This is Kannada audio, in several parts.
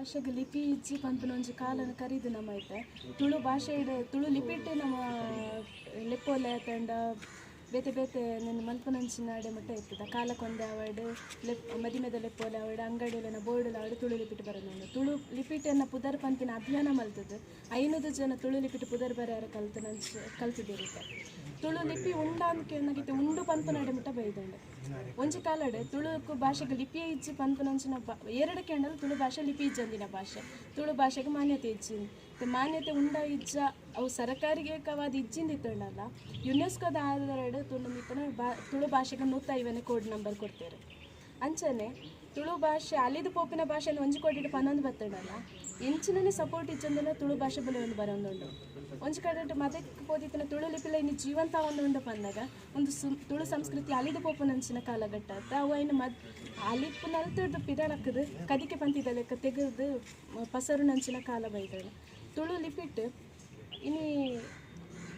ಭಾಷೆಗೆ ಲಿಪಿ ಇಜ್ಜಿ ಪಂಪಿನ ಒಂಜಿ ಕಾಲನ ಕರೀದು ನಮ್ಮ ಐತೆ ತುಳು ಭಾಷೆ ತುಳು ಲಿಪಿಟ್ಟೆ ನಮ್ಮ ಲೆಪ್ಪೋಲೆ ತಂಡ ಬೇತೆ ಬೇತೆ ನನ್ನ ಮಲ್ಪನಂಚಿನ ಆಡೆ ಮಟ್ಟ ಇರ್ತದ ಕಾಲಕ್ಕೊಂದೆ ಅವಡು ಮದಿಮೆದ ಲೆಪ್ಪೋಲೆ ಅವಡು ಅಂಗಡಿಯಲ್ಲಿನ ಬೋರ್ಡಲ್ಲಿ ಅವಡು ತುಳು ಲಿಪಿಟ್ಟು ಬರೋದು ತುಳು ಲಿಪಿಟನ್ನು ಪುದರ್ ಪಂಪಿನ ಅಭಿಯಾನ ಮಲ್ತದ್ದು 500 ಜನ ತುಳು ಲಿಪಿಟ್ಟು ಪುದರ್ ಬರೆಯಾರ ಕಲ್ತಿದಿರುತ್ತೆ ತುಳು ಲಿಪಿ ಉಂಡ ಅಂದಕ್ಕೆ ಏನಾಗಿತ್ತು ಉಂಡು ಪಂಪನಾಡೆ ಮುಟ್ಟ ಬೈದಂಡು ಒಂಜಿ ಕಾಲಡೆ ತುಳುಕು ಭಾಷೆಗೆ ಲಿಪಿ ಇಜ್ಜಿ ಪಂಪನಂಚಿನ ಎರಡು ಕೆಂಡಲು ತುಳು ಭಾಷೆ ಲಿಪಿ ಇಜ್ಜಂದಿನ ಭಾಷೆ ತುಳು ಭಾಷೆಗೆ ಮಾನ್ಯತೆ ಇಜ್ಜಿಂದು ಮಾನ್ಯತೆ ಉಂಡ ಇಜ್ಜ ಅವು ಸರಕಾರಿಗೆ ಕವಾದ ಇಜ್ಜಿಂದಿತ್ತಲ್ಲ ಯುನೆಸ್ಕೋದ ಆಧಾರ ತುಳು ಮಿತ್ತನ ತುಳು ಭಾಷೆಗೆ 150ನೇ ಕೋಡ್ ನಂಬರ್ ಕೊಡ್ತಾರೆ ಅಂಚನೆ ತುಳು ಭಾಷೆ ಅಲಿದು ಪೋಪಿನ ಭಾಷೆಯನ್ನು ಒಂಜಿ ಕೋಟಿಟ್ಟು 11 ಬತ್ತಡಲ್ಲ ಎಂಚಿನೇ ಸಪೋರ್ಟ್ ಇಚ್ಚಂದಿನ ತುಳು ಭಾಷೆ ಬಲೆ ಒಂದು ಬರೋದುಂಡು ಒಂಜಿ ಕಡೆ ಮದಕ್ಕೆ ಪೋದಿತ್ತಿನ ತುಳು ಲಿಪಿಲ ಇನ್ನು ಜೀವಂತ ಒಂದು ಬಂದಾಗ ಒಂದು ತುಳು ಸಂಸ್ಕೃತಿ ಅಲಿದು ಪೋಪನಂಚಿನ ಕಾಲಘಟ್ಟ ಅಂತ ಅವು ಇನ್ನು ಅಲಿಪ್ಪು ನಲ್ತದ್ದು ಪಿದಳಕ್ಕದು ಕದಿಕೆ ಪಂತಿದ ಲೆಕ್ಕ ತೆಗೆದು ಪಸರು ನಂಚಿನ ಕಾಲ ಬೈದಾಳೆ ತುಳು ಲಿಪಿಟ್ಟು ಇನ್ನು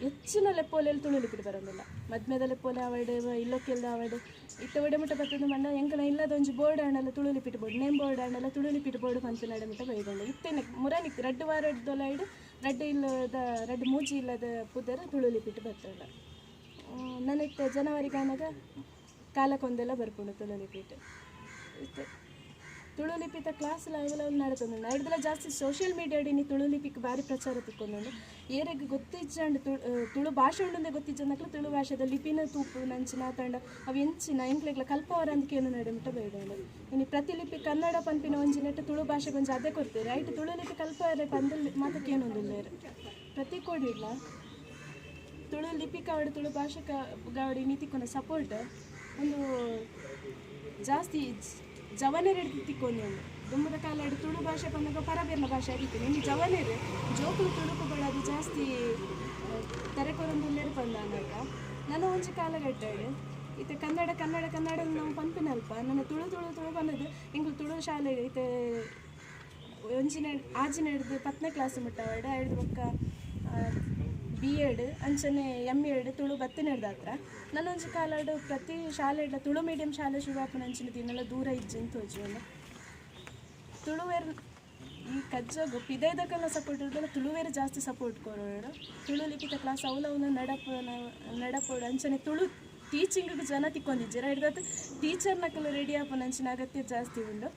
ಹೆಚ್ಚಿನ ಲೆಪ್ಪೋಲೆಯಲ್ಲಿ ತುಳು ಲಿಪಿಟ್ಟು ಬರೋದಿಲ್ಲ ಮದ್ಮೆದ ಲೆಪ್ಪೋಲೆ ಅವಡೆ ಇಲ್ಲೋಕ್ಕೆಲ್ಲ ಅವಡೆ ಇತ್ತ ಒಡೆ ಮುಟ್ಟ ಬರ್ತದ ಮಂಡ ಎಂಕನ ಇಲ್ಲದ ಒಂಜಿ ಬೋರ್ಡ್ ಆಂಡಲ್ಲ ತುಳು ಲಿಪಿಟ್ಟು ಬೋರ್ಡ್ ನೇಮ್ ಬೋರ್ಡ್ ಆಂಡಲ್ಲ ತುಳು ಲಿಪಿಟ್ಟು ಬೋರ್ಡ್ ಪಂಪಿನ ಮುಟ್ಟ ಬೈದಂಡ ಇತ್ತೇನೆ ಮುರಾನಿಕ್ ರಡ್ಡು ವಾರದೊಲೈಡು ರಡ್ಡು ಇಲ್ಲದ ರಡ್ಡು ಮೂಜಿ ಇಲ್ಲದ ಪುದರ ತುಳು ಲಿಪಿಟ್ಟು ಬರ್ತದ ನನಗೆ ಜನವರಿ ಕಾನಾಗ ಕಾಲಕ್ಕೊಂದೆಲ್ಲ ಬರ್ಕೊಂಡು ತುಳು ಲಿಪಿಟ್ಟು ಇತ್ತು ತುಳು ಲಿಪಿತ ಕ್ಲಾಸ್ ಲೆವೆಲ್ ನಡ್ತಂದು ನಡ್ದೆಲ್ಲ ಜಾಸ್ತಿ ಸೋಷಿಯಲ್ ಮೀಡಿಯಾಡಿನಿ ತುಳು ಲಿಪಿಗೆ ಭಾರಿ ಪ್ರಚಾರ ತಿಕ್ಕೊಂಡು ಏರಿಗೆ ಗೊತ್ತಿಜ್ಜಂಡು ತುಳು ಭಾಷೆ ಉಂಡಂದೆ ಗೊತ್ತಿಜ್ಜಂದಕ್ಲ ತುಳು ಭಾಷೆದ ಲಿಪಿನ ತೂಪು ನಂಚಿನ ತಂಡ ಅವು ಎಂಚಿನ ಎಂಕ್ಲೆಗ್ಲ ಕಲ್ಪವರ ಅಂದಕೇನು ನಡಿಮುಟ್ಟ ಬೇಡ ಇನ್ನು ಪ್ರತಿಲಿಪಿ ಕನ್ನಡ ಪಂಪಿನ ಒಂಜಿ ನೆಟ್ಟು ತುಳು ಭಾಷೆಗೆ ಒಂಜಿ ಅದೇ ಕೊಡ್ತೀರಿ ಐಟು ತುಳು ಲಿಪಿ ಕಲ್ಪವರೆ ಪಂದಲ್ಲಿ ಮಾತಕ್ಕೇನೊಂದಿಲ್ಲ ಪ್ರತಿ ಕೋಡಿಲ್ಲ ತುಳು ಲಿಪಿ ಕಾವಡಿ ತುಳು ಭಾಷೆ ಗಾವಡಿ ನೀತಿಕೊಂಡ ಸಪೋರ್ಟ್ ಒಂದು ಜಾಸ್ತಿ ಜವನೇರು ತಿಕ್ಕೊಂಡು ದುಮ್ಮದ ಕಾಲ ತುಳು ಭಾಷೆ ಬಂದಾಗ ಪರಬೇರ್ನ ಭಾಷೆ ಆಗಿತ್ತು ನಿಮಗೆ ಜವನೇರು ಜೋಕುಲು ತುಳುಕು ಬಳದು ಜಾಸ್ತಿ ತೆರೆಕೊರೊಂದುಲ್ಲೇರು ಬಂದಾಗ ನನ್ನ ಒಂಜಿ ಕಾಲಗಟ್ಟಾಡು ಇತ್ತೆ ಕನ್ನಡ ಕನ್ನಡ ಕನ್ನಡ ನಾವು ಪಂಪಿನಲ್ಪ ನನ್ನ ತುಳು ತುಳು ತುಳು ಬಂದದ್ದು ಎಂಗಳು ತುಳು ಶಾಲೆ ಇತ್ತೆ ಆಜಿನ ಹಿಡ್ದು 10ನೇ ಕ್ಲಾಸ್ ಮುಟ್ಟವಾಡ ಹಿಡ್ದು ಬೊಕ್ಕ B.Ed ಅಂಚನೆ M.Ed ತುಳು ಬತ್ತಿನ ಹಿಡ್ದ ಹತ್ರ ನನ್ನೊಂಜಿ ಕಾಲಡು ಪ್ರತಿ ಶಾಲೆ ತುಳು ಮೀಡಿಯಂ ಶಾಲೆ ಶುರುವಾಪನ ಅಂಚಿನ ದಿನೆಲ್ಲ ದೂರ ಇಜ್ಜಿಂತ ತೋಜುವಲ್ಲ ತುಳುವೇರು ಈ ಕಜ್ಜಾಗು ಪಿದೈದಕ್ಕೆಲ್ಲ ಸಪೋರ್ಟ್ ಇರೋದಲ್ಲ ತುಳುವೇರು ಜಾಸ್ತಿ ಸಪೋರ್ಟ್ ಕೊರೋಡು ತುಳು ಲಿಪಿತ ಕ್ಲಾಸ್ ಅವಲವನ್ನ ನಡಪೋಡು ಅಂಚನೆ ತುಳು ಟೀಚಿಂಗಿಗೆ ಜನ ತಿಕ್ಕೊಂಡಿಜ್ಜರ ಹಿಡ್ದತ್ತು ಟೀಚರ್ನಕ್ಕೆಲ್ಲ ರೆಡಿ ಆಪನ ಅಂಚಿನ ಅಗತ್ಯ ಜಾಸ್ತಿ ಉಂಡು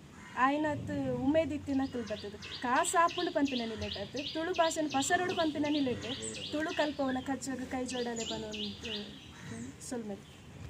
ಆಯ್ನತ್ತು ಉಮೇದಿತ್ತಿನಕ್ಕಲು ಬರ್ತದೆ ಕಾಸು ಆಪುಂಡು ಪಂಪಿನ ನಿಲೆಟತ್ತು ತುಳು ಭಾಷೆನ ಪಸರೋಡು ಪಂಪಿನ ನಿಲೆಟ್ಟು ತುಳು ಕಲ್ಪವನ ಕಜ್ಜಾಗ ಕೈ ಜೋಡಲೆ ಬನ್ನೊಂದು ಸೊಲ್ಮೆತ್ತು